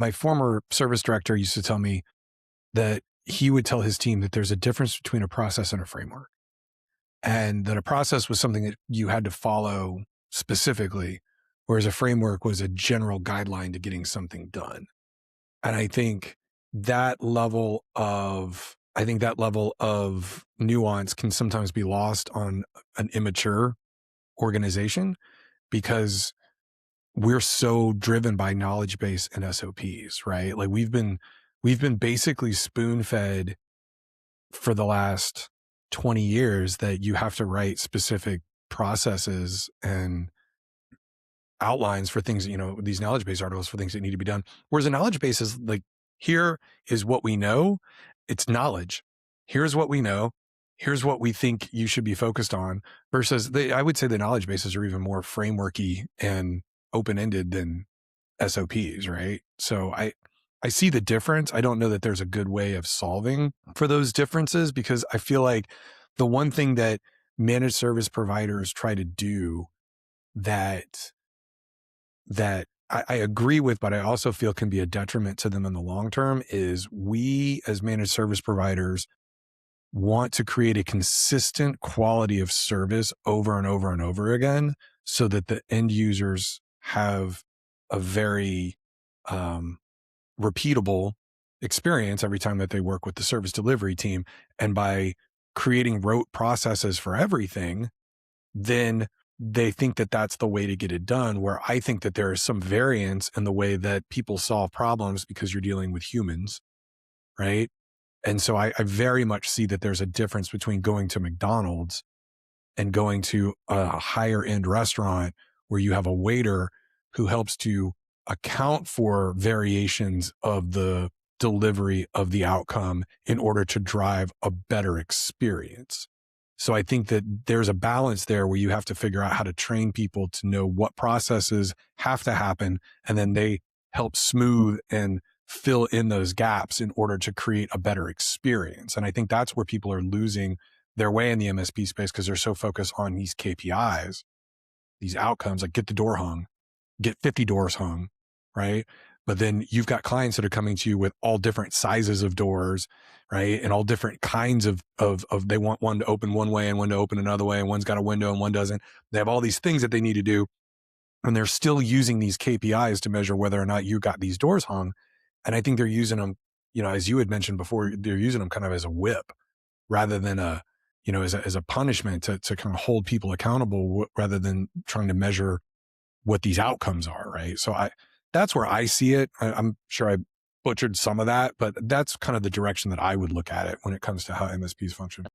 my former service director used to tell me that he would tell his team that there's a difference between a process and a framework, and that a process was something that you had to follow specifically, whereas a framework was a general guideline to getting something done. And I think that level of nuance can sometimes be lost on an immature organization, because we're so driven by knowledge base and SOPs, right? Like we've been basically spoon-fed for the last 20 years that you have to write specific processes and outlines for things, these knowledge base articles for things that need to be done. Whereas a knowledge base is like, here is what we know. It's knowledge. Here's what we know. Here's what we think you should be focused on, versus I would say the knowledge bases are even more frameworky and open-ended than SOPs, right? So I see the difference. I don't know that there's a good way of solving for those differences, because I feel like the one thing that managed service providers try to do that I agree with, but I also feel can be a detriment to them in the long term, is we as managed service providers want to create a consistent quality of service over and over and over again, so that the end users have a very repeatable experience every time that they work with the service delivery team. And by creating rote processes for everything, then they think that that's the way to get it done, where I think that there is some variance in the way that people solve problems, because you're dealing with humans, right? And so I very much see that there's a difference between going to McDonald's and going to a higher end restaurant where you have a waiter who helps to account for variations of the delivery of the outcome in order to drive a better experience. So I think that there's a balance there where you have to figure out how to train people to know what processes have to happen, and then they help smooth and fill in those gaps in order to create a better experience. And I think that's where people are losing their way in the MSP space, because they're so focused on these KPIs, these outcomes, like get the door hung, get 50 doors hung, right? But then you've got clients that are coming to you with all different sizes of doors, right? And all different kinds of they want one to open one way and one to open another way, and one's got a window and one doesn't. They have all these things that they need to do, and they're still using these KPIs to measure whether or not you got these doors hung. And I think they're using them, as you had mentioned before, they're using them kind of as a whip rather than as a punishment to kind of hold people accountable, rather than trying to measure what these outcomes are, right? So that's where I see it. I'm sure I butchered some of that, but that's kind of the direction that I would look at it when it comes to how MSPs function.